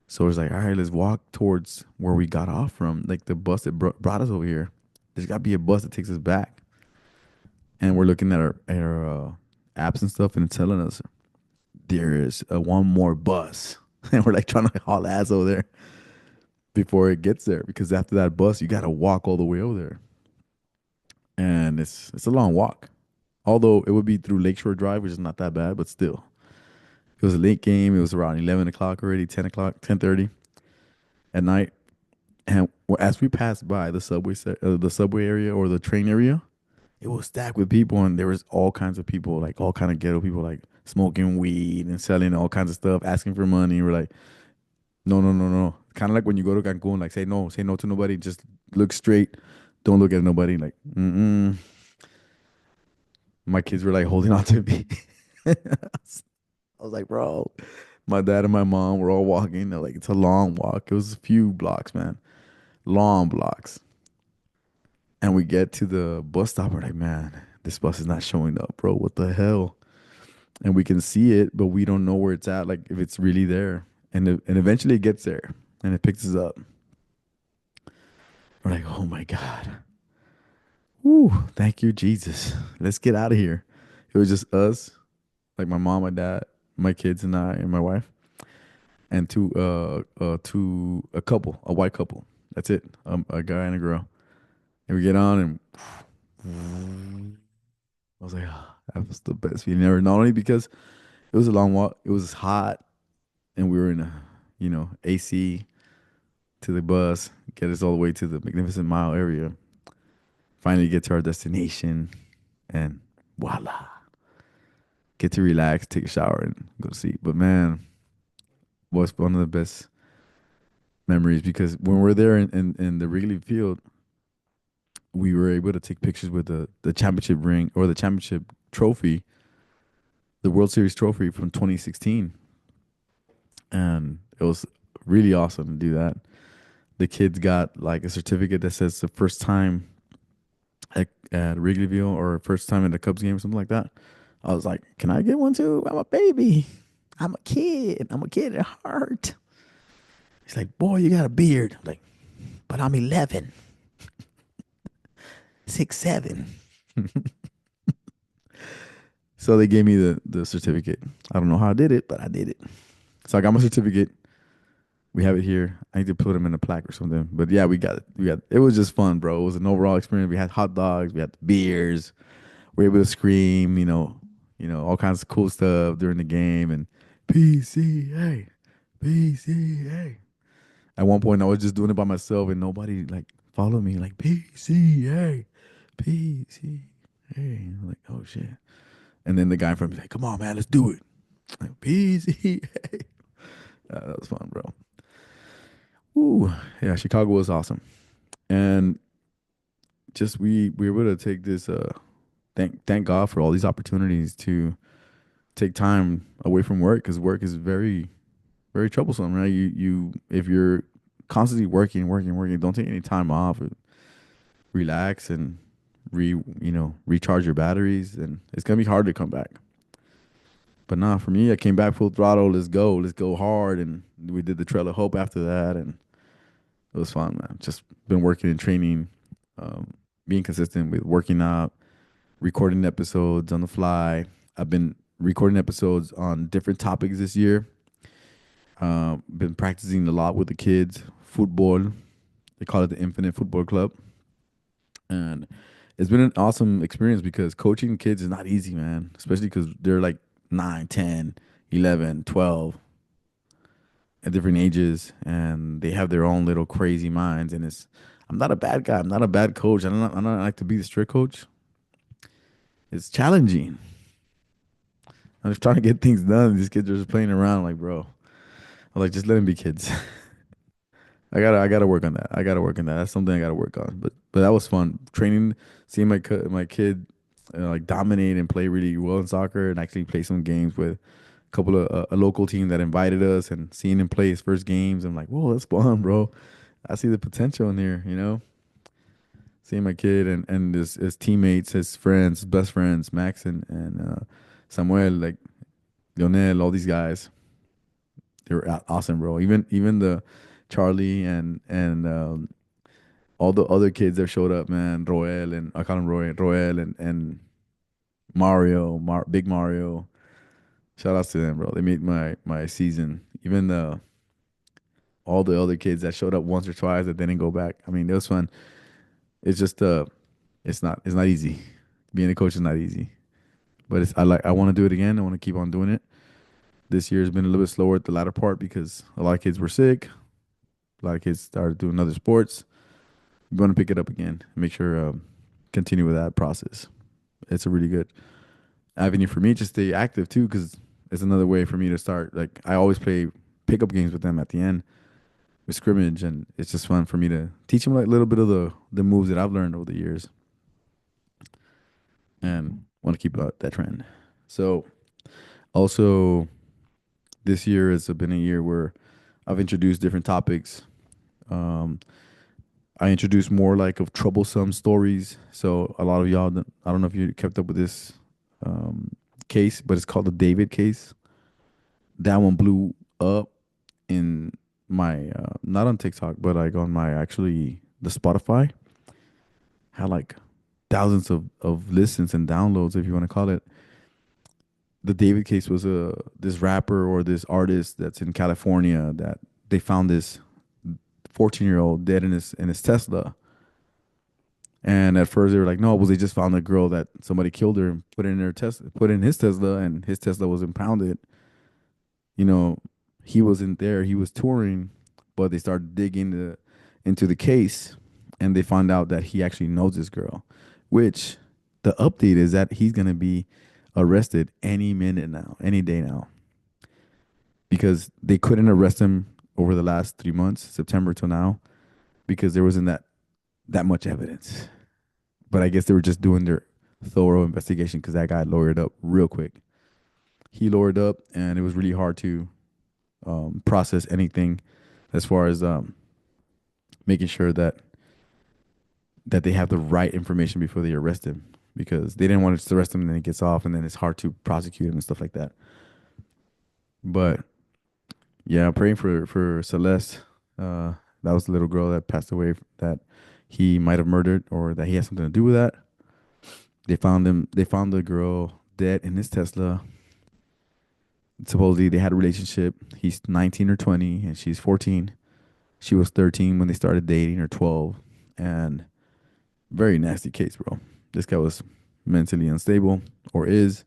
So it's like, all right, let's walk towards where we got off from, like the bus that brought us over here. There's got to be a bus that takes us back. And we're looking at our apps and stuff, and it's telling us there is one more bus, and we're like trying to haul ass over there before it gets there, because after that bus, you got to walk all the way over there, and it's a long walk. Although it would be through Lakeshore Drive, which is not that bad, but still, it was a late game. It was around 11 o'clock already, 10 o'clock, 10:30 at night. And as we passed by the subway area or the train area, it was stacked with people, and there was all kinds of people, like all kind of ghetto people, like smoking weed and selling all kinds of stuff, asking for money. We're like, no, no, no, no. Kind of like when you go to Cancun, like say no to nobody, just look straight, don't look at nobody. Like, my kids were like holding on to me. I was like, bro, my dad and my mom were all walking. They're like, it's a long walk. It was a few blocks, man, long blocks. And we get to the bus stop. We're like, man, this bus is not showing up, bro. What the hell? And we can see it, but we don't know where it's at. Like if it's really there. And eventually it gets there, and it picks us up. We're like, oh my god, woo, thank you, Jesus. Let's get out of here. It was just us, like my mom, my dad, my kids, and I, and my wife, and a couple, a white couple. That's it, a guy and a girl. And we get on, and I was like, "Ah, that was the best feeling ever. Not only because it was a long walk, it was hot, and we were in a, AC to the bus, get us all the way to the Magnificent Mile area. Finally get to our destination, and voila, get to relax, take a shower, and go to sleep. But man, was one of the best. memories because when we're there in the Wrigley Field, we were able to take pictures with the championship ring or the championship trophy, the World Series trophy from 2016, and it was really awesome to do that. The kids got like a certificate that says the first time at Wrigleyville or first time at a Cubs game or something like that. I was like, "Can I get one too? I'm a baby. I'm a kid. I'm a kid at heart." He's like, "Boy, you got a beard." I'm like, "But I'm 11, 6, 7." So they gave me the certificate. I don't know how I did it, but I did it. So I got my certificate. We have it here. I need to put them in a plaque or something. But yeah, we got it. We got it. It was just fun, bro. It was an overall experience. We had hot dogs, we had beers, we were able to scream, all kinds of cool stuff during the game and PCA, PCA. At one point I was just doing it by myself and nobody like followed me, like PCA, PCA. I'm like, oh shit. And then the guy in front of me like, come on, man, let's do it. Like, PCA. That was fun, bro. Ooh, yeah, Chicago was awesome. And just we were able to take this thank God for all these opportunities to take time away from work because work is very troublesome, right? You if you're constantly working, don't take any time off, relax and recharge your batteries, and it's gonna be hard to come back. But nah, for me, I came back full throttle. Let's go hard, and we did the Trail of Hope after that, and it was fun, man. Just been working and training, being consistent with working out, recording episodes on the fly. I've been recording episodes on different topics this year. Been practicing a lot with the kids. Football, they call it the Infinite Football Club, and it's been an awesome experience because coaching kids is not easy, man. Especially because they're like 9, 10, 11, 12 at different ages, and they have their own little crazy minds. And it's I'm not a bad guy. I'm not a bad coach. I don't like to be the strict coach. It's challenging. I'm just trying to get things done. These kids are just playing around, like bro. I'm like, just let them be kids. I gotta work on that. I gotta work on that. That's something I gotta work on. But that was fun. Training, seeing my kid like dominate and play really well in soccer, and actually play some games with a couple of a local team that invited us, and seeing him play his first games. I'm like, whoa, that's fun, bro. I see the potential in here. Seeing my kid and his teammates, his friends, his best friends, Max and Samuel, like Lionel, all these guys. They were awesome, bro. Even the Charlie and all the other kids that showed up, man. Roel and I call him Roel and Mario, Big Mario. Shout outs to them, bro. They made my season. Even the all the other kids that showed up once or twice that didn't go back. I mean, it was fun. It's just it's not easy. Being a coach is not easy. But I want to do it again. I want to keep on doing it. This year has been a little bit slower at the latter part because a lot of kids were sick. A lot of kids started doing other sports. We want to pick it up again and make sure continue with that process. It's a really good avenue for me to stay active too, because it's another way for me to start. Like I always play pickup games with them at the end with scrimmage, and it's just fun for me to teach them like a little bit of the moves that I've learned over the years, and want to keep up that trend. So also this year has been a year where I've introduced different topics. Um, I introduced more like of troublesome stories. So a lot of y'all, I don't know if you kept up with this um, case, but it's called the David case. That one blew up in my not on TikTok, but like on my actually the Spotify had like thousands of listens and downloads, if you want to call it. The David case was a this rapper or this artist that's in California that they found this 14-year-old dead in his Tesla. And at first they were like, no, well they just found a girl that somebody killed her and put in his Tesla, and his Tesla was impounded. You know, he wasn't there. He was touring, but they started digging into the case, and they found out that he actually knows this girl. Which the update is that he's gonna be arrested any minute now, any day now, because they couldn't arrest him over the last 3 months, September till now, because there wasn't that much evidence. But I guess they were just doing their thorough investigation because that guy lawyered up real quick. He lawyered up, and it was really hard to process anything as far as making sure that they have the right information before they arrest him, because they didn't want to just arrest him and then he gets off and then it's hard to prosecute him and stuff like that. But yeah, I'm praying for Celeste. That was the little girl that passed away that he might have murdered or that he has something to do with that. They found him. They found the girl dead in his Tesla. Supposedly they had a relationship. He's 19 or 20 and she's 14. She was 13 when they started dating, or 12. And very nasty case, bro. This guy was mentally unstable, or is,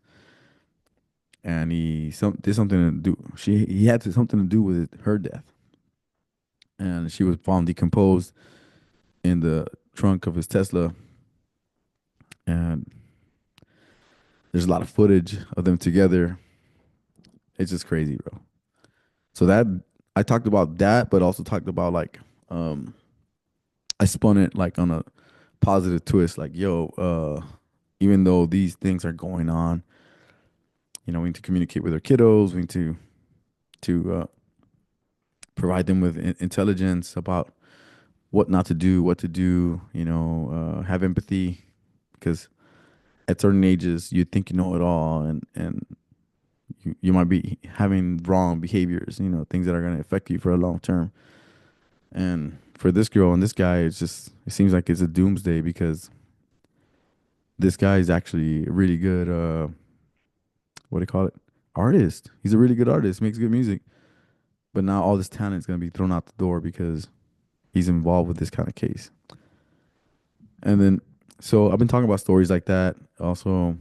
and did something to do. He had something to do with her death, and she was found decomposed in the trunk of his Tesla. And there's a lot of footage of them together. It's just crazy, bro. So that I talked about that, but also talked about like I spun it like on a positive twist, like yo, even though these things are going on, we need to communicate with our kiddos. We need to provide them with intelligence about what not to do, what to do. Have empathy, because at certain ages you think you know it all, and you might be having wrong behaviors. Things that are going to affect you for a long term. And for this girl and this guy, it seems like it's a doomsday, because this guy is actually a really good what do you call it? Artist. He's a really good artist, makes good music. But now all this talent is gonna be thrown out the door because he's involved with this kind of case. And then so I've been talking about stories like that. Also,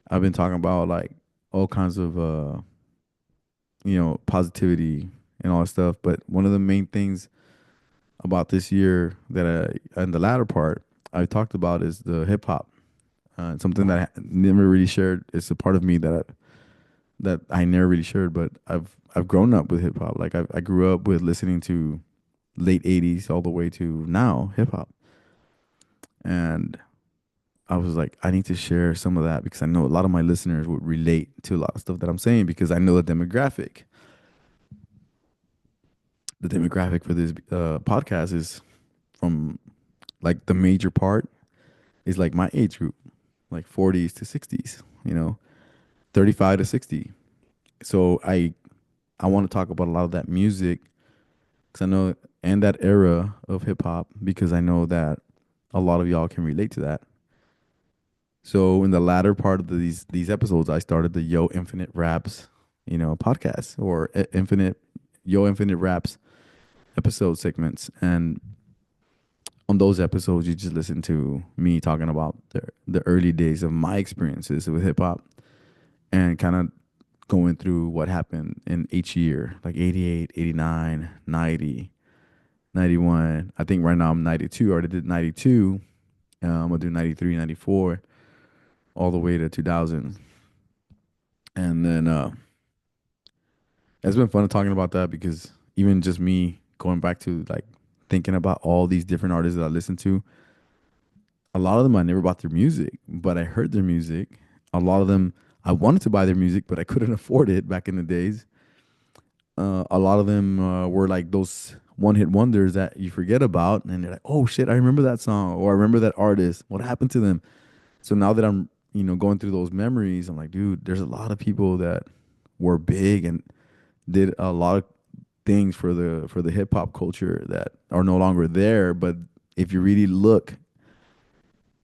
I've been talking about like all kinds of positivity and all that stuff. But one of the main things about this year that in the latter part I talked about is the hip hop. Something that I never really shared. It's a part of me that I never really shared, but I've grown up with hip hop. Like I grew up with listening to late '80s all the way to now hip hop, and I was like, I need to share some of that because I know a lot of my listeners would relate to a lot of stuff that I'm saying, because I know the demographic. The demographic for this podcast is from, like, the major part is like my age group, like 40s to 60s, 35 to 60. So I want to talk about a lot of that music because I know, and that era of hip hop, because I know that a lot of y'all can relate to that. So in the latter part of these episodes, I started the Yo Infinite Raps, podcast, or Infinite Raps episode segments. And on those episodes, you just listen to me talking about the early days of my experiences with hip hop, and kind of going through what happened in each year, like 88, 89, 90, 91. I think right now I'm 92. I already did 92. I'm going to do 93, 94, all the way to 2000. And then it's been fun talking about that, because even just me going back to like thinking about all these different artists that I listen to, a lot of them I never bought their music, but I heard their music. A lot of them I wanted to buy their music, but I couldn't afford it back in the days. A lot of them were like those one hit wonders that you forget about, and you're like, oh shit, I remember that song, or I remember that artist. What happened to them? So now that I'm, going through those memories, I'm like, dude, there's a lot of people that were big and did a lot of things for the hip hop culture that are no longer there. But if you really look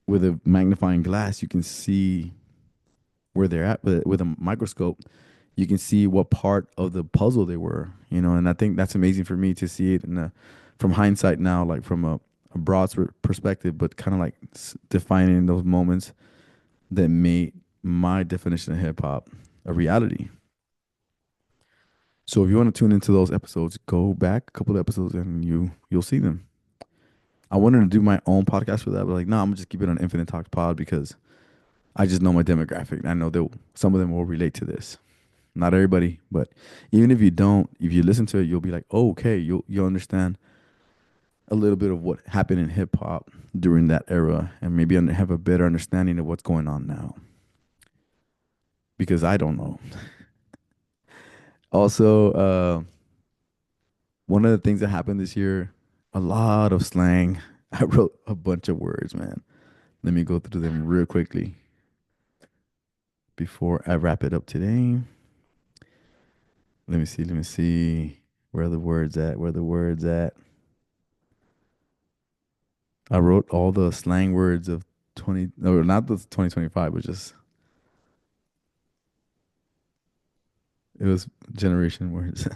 with a magnifying glass, you can see where they're at with a microscope. You can see what part of the puzzle they were, and I think that's amazing for me to see it from hindsight now, like from a broad perspective, but kind of like defining those moments that made my definition of hip hop a reality. So if you want to tune into those episodes, go back a couple of episodes and you'll see them. I wanted to do my own podcast for that, but like, no, I'm gonna just keep it on Infinite Talks Pod, because I just know my demographic. I know that some of them will relate to this. Not everybody, but even if you don't, if you listen to it, you'll be like, oh, okay, you'll understand a little bit of what happened in hip hop during that era, and maybe have a better understanding of what's going on now. Because I don't know. Also, one of the things that happened this year, a lot of slang. I wrote a bunch of words, man. Let me go through them real quickly before I wrap it up today. Let me see. Let me see. Where are the words at? Where are the words at? I wrote all the slang words of 20, no, not the 2025, but just, it was generation words.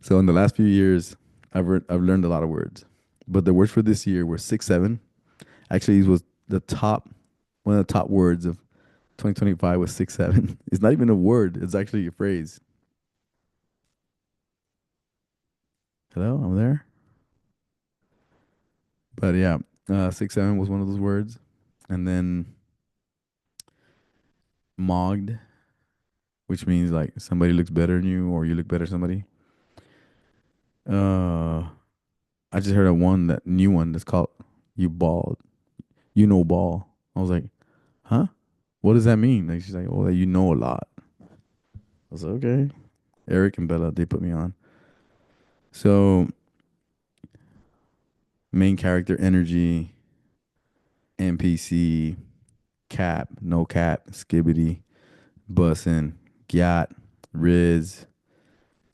So in the last few years, I've learned a lot of words, but the words for this year were 6'7". Actually, it was the top, one of the top words of 2025 was 6'7". It's not even a word. It's actually a phrase. Hello, I'm there. But yeah, 6'7" was one of those words. And then mogged, which means like somebody looks better than you or you look better than somebody. Uh, I just heard a one, that new one that's called you bald. You know ball. I was like, huh? What does that mean? Like she's like, oh, that you know a lot. I was like, okay. Eric and Bella, they put me on. So main character energy, NPC, cap, no cap, skibbity, bussin, gyat, Riz,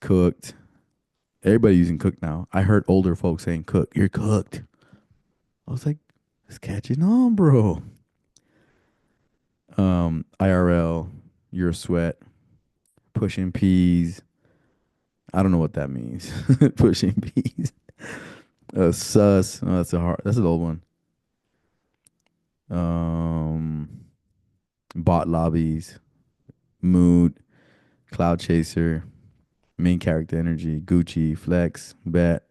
cooked. Everybody using cook now. I heard older folks saying cook. You're cooked. I was like, it's catching on, bro. IRL, you're a sweat, pushing peas. I don't know what that means. Pushing peas. Sus. Oh, that's a hard. That's an old one. Um, bot lobbies, mood, cloud chaser, main character energy, Gucci, flex, bet,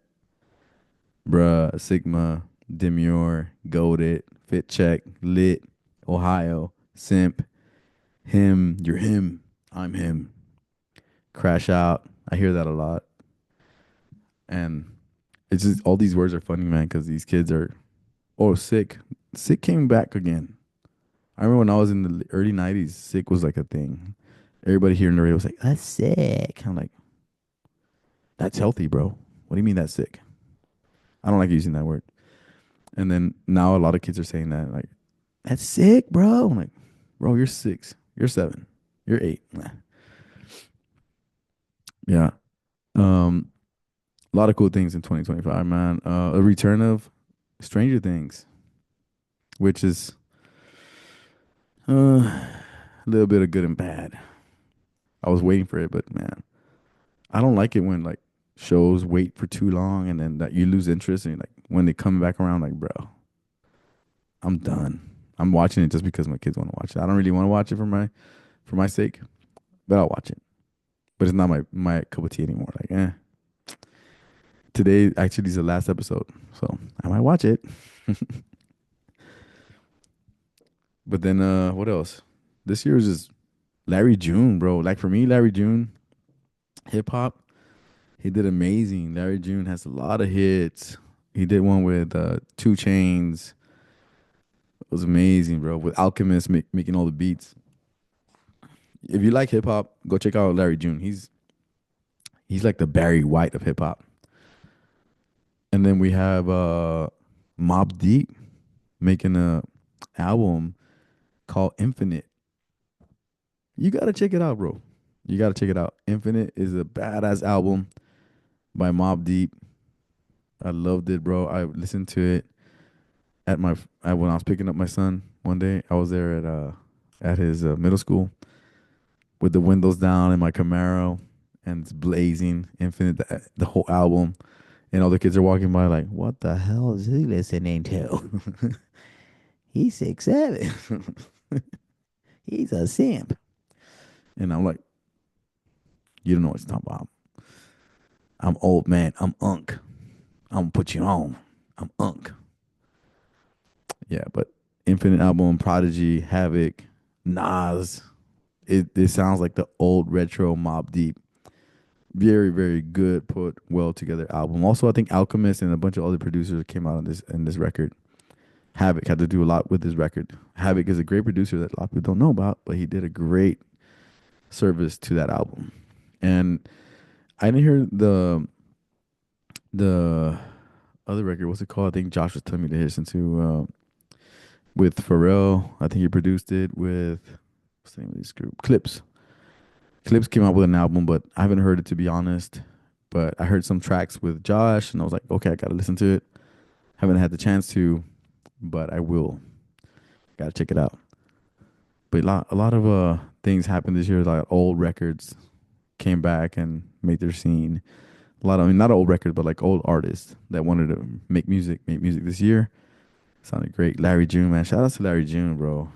bruh, sigma, demure, goaded, fit check, lit, Ohio, simp, him, you're him, I'm him, crash out. I hear that a lot, and it's just all these words are funny, man, because these kids are, oh, sick. Sick came back again. I remember when I was in the early 90s, sick was like a thing. Everybody here in the radio was like, that's sick. I'm like, that's healthy, bro. What do you mean that's sick? I don't like using that word. And then now a lot of kids are saying that, like, that's sick, bro. I'm like, bro, you're 6. You're 7. You're 8. Nah. Yeah. Um, a lot of cool things in 2025, man. A return of Stranger Things, which is a little bit of good and bad. I was waiting for it, but man, I don't like it when like shows wait for too long and then that you lose interest and like when they come back around, like, bro, I'm done. I'm watching it just because my kids want to watch it. I don't really want to watch it for my sake, but I'll watch it. But it's not my cup of tea anymore. Like, today actually is the last episode, so I might watch it. But then what else? This year was just Larry June, bro. Like for me, Larry June, hip hop, he did amazing. Larry June has a lot of hits. He did one with 2 Chains. It was amazing, bro. With Alchemist making all the beats. If you like hip hop, go check out Larry June. He's like the Barry White of hip hop. And then we have Mob Deep making a album called Infinite. You gotta check it out, bro. You gotta check it out. Infinite is a badass album by Mob Deep. I loved it, bro. I listened to it when I was picking up my son one day. I was there at his middle school with the windows down in my Camaro and it's blazing. Infinite, the whole album, and all the kids are walking by like, "What the hell is he listening to?" He's 6'7". He's a simp. And I'm like, you don't know what you're talking about. I'm old man. I'm unk. I'm gonna put you on. I'm unk. Yeah, but Infinite album, Prodigy, Havoc, Nas. it sounds like the old retro Mob Deep. Very, very good, put well together album. Also, I think Alchemist and a bunch of other producers came out on this record. Havoc had to do a lot with this record. Havoc is a great producer that a lot of people don't know about, but he did a great service to that album. And I didn't hear the other record. What's it called? I think Josh was telling me to listen to with Pharrell. I think he produced it with what's the name of this group? Clips. Clips came out with an album, but I haven't heard it to be honest. But I heard some tracks with Josh, and I was like, okay, I gotta listen to it. Haven't had the chance to, but I will. Gotta check it out. But a lot of things happened this year. Like old records came back and made their scene. A lot of, I mean, not old records, but like old artists that wanted to make music this year. Sounded great. Larry June, man. Shout out to Larry June, bro.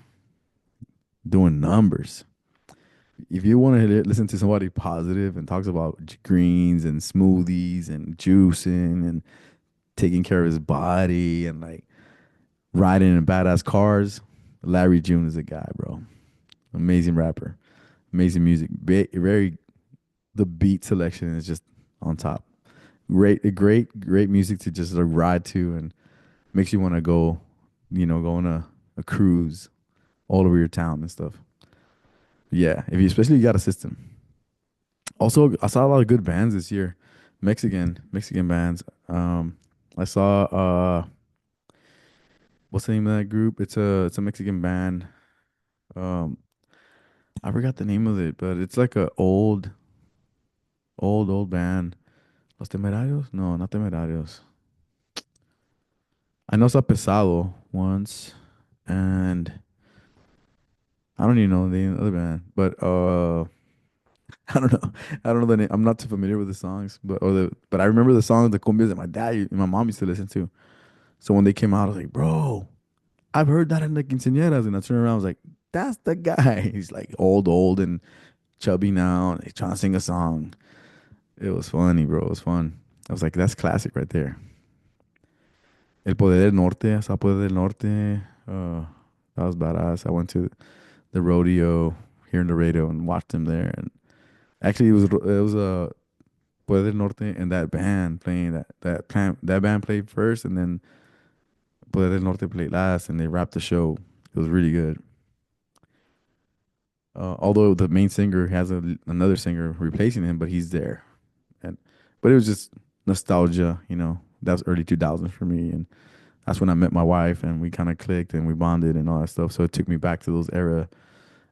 Doing numbers. If you want to listen to somebody positive and talks about greens and smoothies and juicing and taking care of his body and like riding in badass cars, Larry June is a guy, bro. Amazing rapper, amazing music. Very the beat selection is just on top. Great music to just ride to and makes you want to go, go on a cruise all over your town and stuff. Yeah, if you especially you got a system. Also, I saw a lot of good bands this year, Mexican bands. I saw what's the name of that group? It's a Mexican band. Um, I forgot the name of it, but it's like a old band. Los Temerarios? No, not Temerarios. I know it's a Pesado once, and I don't even know the name of the other band, but I don't know. I don't know the name. I'm not too familiar with the songs, but I remember the songs, the cumbias that my dad and my mom used to listen to. So when they came out, I was like, bro, I've heard that in the quinceañeras, and I turned around, I was like, that's the guy. He's like old and chubby now, and he's trying to sing a song. It was funny, bro. It was fun. I was like, that's classic right there. El Poder del Norte, I saw Poder del Norte. That was badass. I went to the rodeo here in Laredo and watched him there. And actually, it was a Poder del Norte and that band playing that band played first, and then Poder del Norte played last, and they wrapped the show. It was really good. Although the main singer has another singer replacing him, but he's there. And but it was just nostalgia, That was early 2000s for me, and that's when I met my wife, and we kind of clicked and we bonded and all that stuff. So it took me back to those era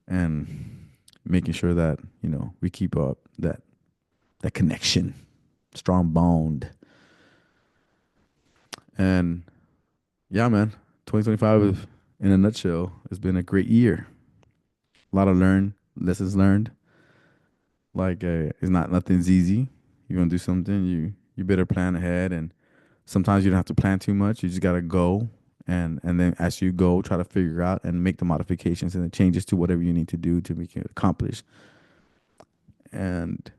and making sure that we keep up that connection, strong bond. And yeah, man, 2025 in a nutshell has been a great year. A lot of lessons learned. Like it's not nothing's easy. You're gonna do something, you better plan ahead, and sometimes you don't have to plan too much. You just gotta go, and then as you go, try to figure out and make the modifications and the changes to whatever you need to do to make it accomplish. And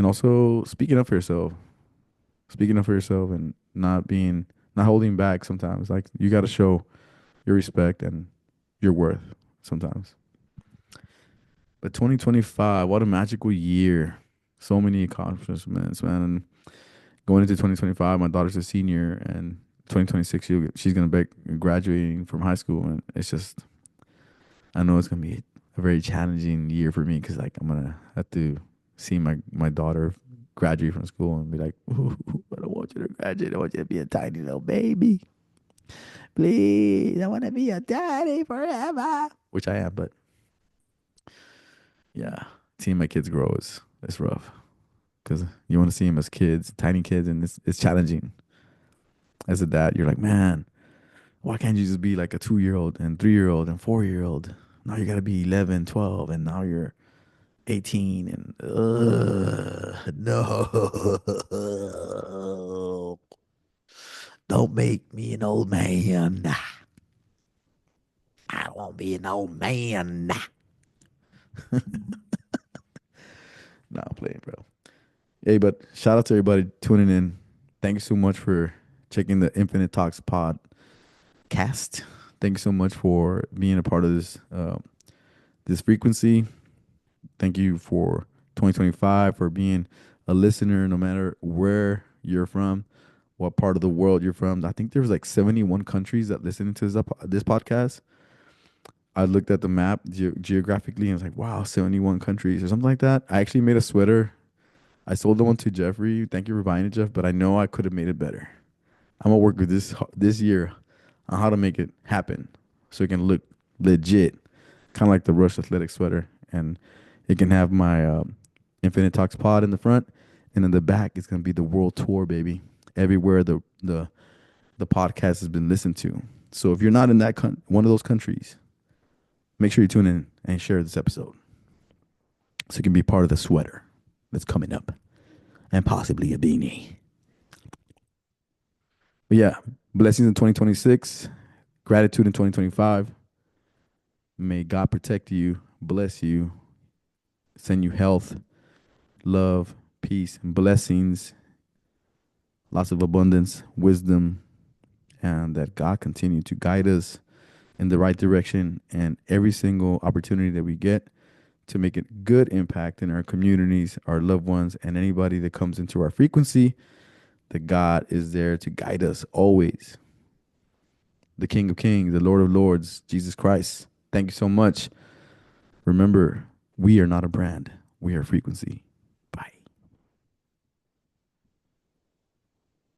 also speaking up for yourself, and not holding back. Sometimes, like you gotta show your respect and your worth. Sometimes. But 2025, what a magical year. So many accomplishments, man. And going into 2025, my daughter's a senior, and 2026, she's going to be graduating from high school. And it's just, I know it's going to be a very challenging year for me because, like, I'm going to have to see my daughter graduate from school and be like, "Ooh, I don't want you to graduate. I want you to be a tiny little baby. Please, I want to be a daddy forever." Which I am, but yeah, seeing my kids grow is rough because you want to see them as kids, tiny kids, and it's challenging. As a dad, you're like, man, why can't you just be like a 2 year old and 3 year old and 4 year old? Now you got to be 11, 12, and now you're 18 and no. Don't make me an old man. I don't want to be an old man. Nah, I'm playing, bro. Hey, but shout out to everybody tuning in. Thank you so much for checking the Infinite Talks podcast. Thank you so much for being a part of this this frequency. Thank you for 2025 for being a listener, no matter where you're from, what part of the world you're from. I think there's like 71 countries that listen to this podcast. I looked at the map geographically and was like, wow, 71 countries or something like that. I actually made a sweater. I sold the one to Jeffrey. Thank you for buying it, Jeff. But I know I could have made it better. I'm gonna work with this year on how to make it happen so it can look legit, kind of like the Rush Athletic sweater, and it can have my Infinite Talks pod in the front, and in the back it's gonna be the world tour, baby. Everywhere the podcast has been listened to. So if you're not in one of those countries, make sure you tune in and share this episode so you can be part of the sweater that's coming up and possibly a beanie. But yeah, blessings in 2026, gratitude in 2025. May God protect you, bless you, send you health, love, peace, and blessings, lots of abundance, wisdom, and that God continue to guide us in the right direction and every single opportunity that we get to make a good impact in our communities, our loved ones, and anybody that comes into our frequency, that God is there to guide us always. The King of Kings, the Lord of Lords, Jesus Christ. Thank you so much. Remember, we are not a brand. We are frequency.